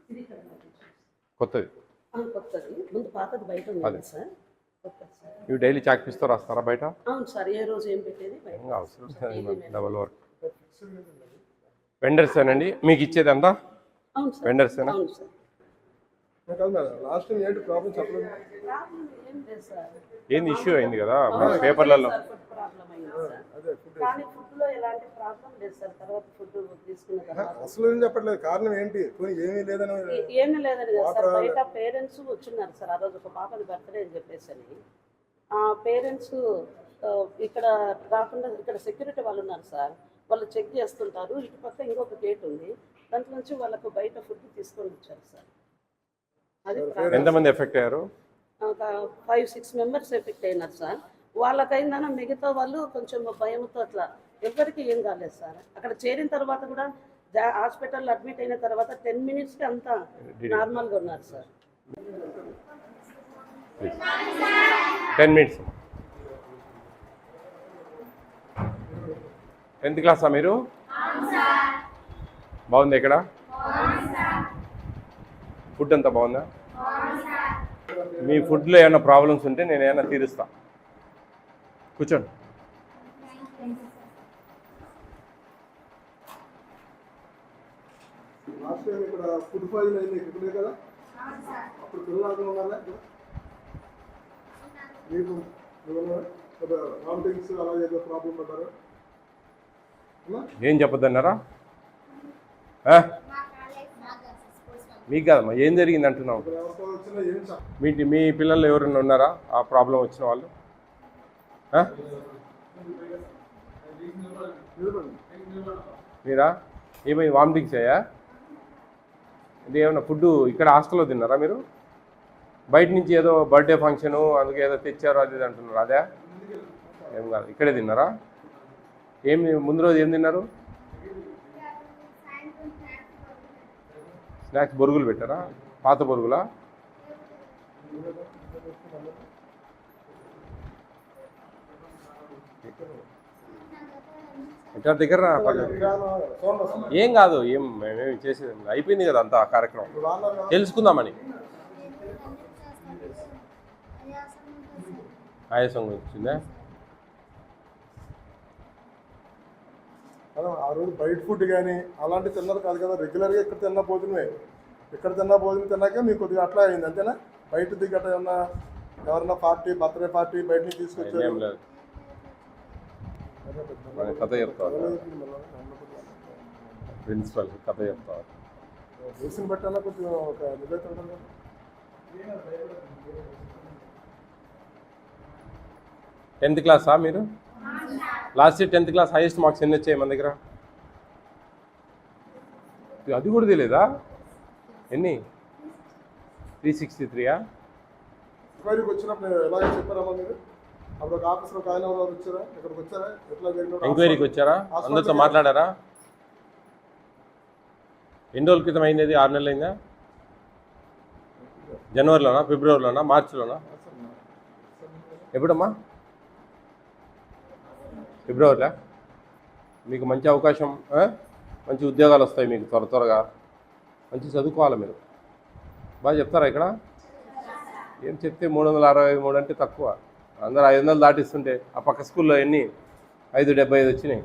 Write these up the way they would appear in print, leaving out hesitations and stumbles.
కొత్తది కొత్తది. ముందు పాతది బయట ఉంది సార్. కొత్తది సార్. ఇవి డైలీ చాక్పీస్తో రాస్తారా బయట? అవును సార్. ఏ రోజు ఏం పెట్టేది బయట. అవసరం డబల్ వర్క్. వెండర్సేనండి మీకు ఇచ్చేది అంతా? అవును సార్. వెండర్సేనా? అవును సార్. లాస్ట్ టైం ఏంటి ప్రాబ్లం చెప్పలేదు. ఏం లేదు సార్. ఏంది ఇష్యూ అయింది కదా పేపర్లలో? ప్రాబ్లం అయింది సార్. కానీ ఫుడ్లో ఎలాంటి ప్రాబ్లం లేదు సార్. తర్వాత ఫుడ్ తీసుకున్న తర్వాత అసలు ఏం చెప్పట్లేదు. కారణం ఏంటి? ఏమీ లేదని ఏమీ లేదని కదా సార్. బయట పేరెంట్స్ వచ్చిన్నారు సార్. ఆ రోజు ఒక పాపది బర్త్డే అని చెప్పేసి అని ఆ పేరెంట్స్ ఇక్కడ రాకుండా ఇక్కడ సెక్యూరిటీ వాళ్ళు ఉన్నారు సార్. వాళ్ళు చెక్ చేస్తుంటారు. ఇటు పక్క ఇంకొక గేట్ ఉంది. దాంట్లో నుంచి వాళ్ళకు బయట ఫుడ్ తీసుకొని వచ్చారు సార్. అది ఎంతమంది ఎఫెక్ట్ అయ్యారు? ఒక 5-6 మెంబర్స్ ఎఫెక్ట్ అయినారు సార్. వాళ్ళకైందన మిగతా వాళ్ళు కొంచెం భయంతో అట్లా ఎవరికి ఏం కాలేదు సార్. అక్కడ చేరిన తర్వాత కూడా హాస్పిటల్లో అడ్మిట్ అయిన తర్వాత 10 మినిట్స్కి అంతా నార్మల్గా ఉన్నారు సార్. 10 మినిట్స్. 10th క్లాసా మీరు? బాగుంది ఇక్కడ ఫుడ్ అంతా బాగుందా? మీ ఫుడ్లో ఏమైనా ప్రాబ్లమ్స్ ఉంటే నేను ఏమైనా తీరుస్తా. కూర్చోండి. లాస్ట్ టైం ఇక్కడ ఫుడ్ పాయిజన్ అయింది ఇక్కడ కదా, అప్పుడు పిల్లలు ఉన్నారా? మీకు వామిటింగ్స్ అలా ఏదో ప్రాబ్లం పడ్డారు? ఏం చెప్పొద్దన్నారా? మీకు కాదమ్మా, ఏం జరిగింది అంటున్నావు? మీ పిల్లలు ఎవరైనా ఉన్నారా ఆ ప్రాబ్లం వచ్చిన వాళ్ళు? మీరా? ఏమైంది? వామిటింగ్స్ అయ్యా? ఇది ఏమన్నా ఫుడ్ ఇక్కడ హాస్టల్లో తిన్నారా మీరు? బయట నుంచి ఏదో బర్త్డే ఫంక్షను అందుకే ఏదో తెచ్చారు అది అంటున్నారు, అదే? ఏం కాదు, ఇక్కడే తిన్నారా? ముందు రోజు ఏం తిన్నారు? స్నాక్స్ బొరుగులు పెట్టారా? పాత బొరుగులా? ఇక్కడ దగ్గర ఏం కాదు, మేమేమి చేసేది అయిపోయింది కదా అంతా కార్యక్రమం. తెలుసుకుందామని. ఆయాసం వచ్చిందా? ఆ రోజు బయట ఫుడ్ కానీ అలాంటి తిన్నారు కాదు కదా, రెగ్యులర్గా ఇక్కడ తిన్న భోజనమే. ఇక్కడ తిన్న భోజనం తిన్నాక మీకు కొద్దిగా అట్లా అయింది అంతేనా? బయట దిగట ఏమన్నా ఎవరన్నా పార్టీ బర్త్డే పార్టీ బయట నుంచి తీసుకొచ్చారు? కథ చెప్తారు ప్రిన్సిపల్, కథ చెప్తారు. దేశం బట్టన్నా కొంచెం ఒక నిజాయితీ ఉంటుంది కదా. 10th క్లాసా మీరు? Last year 10th class highest marks ఎన్ని వచ్చాయి మన దగ్గర? అది కూడా తెలియదా? ఎన్ని? 363. ఎంక్వైరీకి వచ్చినప్పుడు ఎలాగ చెప్పారమ్మా మీరు? అప్పుడు ఒక ఆఫీసర్ ఒక ఆయన ఎవరు వచ్చారా? ఇక్కడికి వచ్చారా? ఎట్లా జరిగిన ఎంక్వైరీకి వచ్చారా? అందరితో మాట్లాడారా? ఎన్ని రోజుల క్రితం అయింది? 6 నెలలు అయిందా? జనవరిలోనా, ఫిబ్రవరిలోనా, మార్చిలోనా? ఎప్పుడమ్మా? ఫిబ్రవరిలో. మీకు మంచి అవకాశం, మంచి ఉద్యోగాలు వస్తాయి మీకు త్వరగా. మంచి చదువుకోవాలి మీరు. బాగా చెప్తారా ఇక్కడ? ఏం చెప్తే 363 అంటే తక్కువ. అందరూ 500 దాటిస్తుంటే ఆ పక్క స్కూల్లో ఎన్ని? 575 వచ్చినాయి.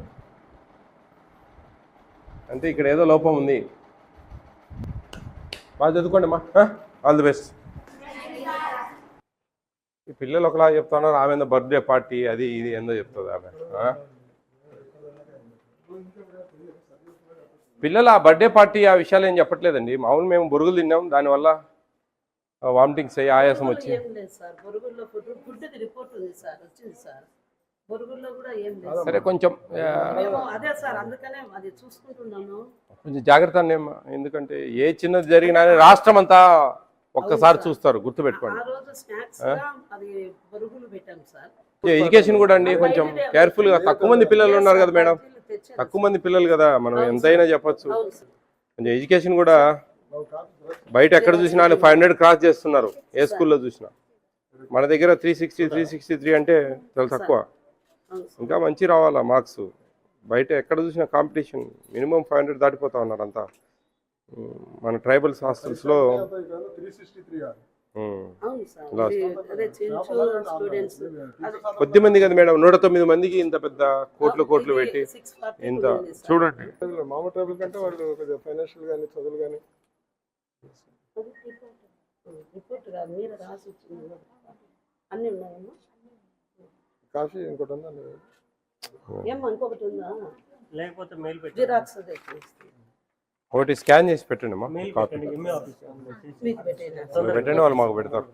అంటే ఇక్కడ ఏదో లోపం ఉంది. బాగా చదువుకోండి అమ్మా. All the best. ఈ పిల్లలు ఒకలా చెప్తున్నారు, ఆమె ఏందో బర్త్డే పార్టీ అది ఇది ఏందో చెప్తుంది ఆమె. పిల్లలు ఆ బర్త్డే పార్టీ ఆ విషయాలు ఏం చెప్పట్లేదండి. మామూలు మేము బొరుగులు తిన్నాం, దానివల్ల వామిటింగ్స్ అయ్యి ఆయాసం వచ్చి. సరే కొంచెం జాగ్రత్త అమ్మా, ఎందుకంటే ఏ చిన్నది జరిగినా రాష్ట్రం అంతా ఒక్కసారి చూస్తారు, గుర్తుపెట్టుకోండి. ఎడ్యుకేషన్ కూడా అండి కొంచెం కేర్ఫుల్గా. తక్కువ మంది పిల్లలు ఉన్నారు కదా మేడం, తక్కువ మంది పిల్లలు కదా, మనం ఎంతైనా చెప్పచ్చు. కొంచెం ఎడ్యుకేషన్ కూడా. బయట ఎక్కడ చూసినా 500 క్రాస్ చేస్తున్నారు ఏ స్కూల్లో చూసినా. మన దగ్గర 360, 363 అంటే చాలా తక్కువ. ఇంకా మంచి రావాలా మార్క్స్. బయట ఎక్కడ చూసినా కాంపిటీషన్. మినిమం 500 దాటిపోతా ఉన్నారు అంతా. మన ట్రైబల్స్ హాస్టల్స్లో 363 అవును సార్ అదే చెంచు స్టూడెంట్స్ అదే కొద్దిమంది కదా మేడం 109 మందికి ఇంత పెద్ద కోట్లు పెట్టి 640 ఇంత చూడండి. మామూలు ట్రైబల్ కంటే వాళ్ళు కొద్దిగా ఫైనాన్షియల్ కానీ చదువులు కానీ రిపోర్ట్ కాదు మీరు రాసి ఇచ్చింది అన్నీ ఉన్నాయమ్మా. కాఫీ ఇంకోటి ఉందండి. ఏమ్మా ఇంకొకటి ఉందా? లేకపోతే మెయిల్ పెట్టి జిరాక్స్ ఒకటి స్కాన్ చేసి పెట్టండి అమ్మా మెయిల్ కాపీ పెట్టండి ఎంఏ ఆఫీస్ మీకు పెట్టేనా? పెట్టండి, వాళ్ళు మాకు పెడతారు.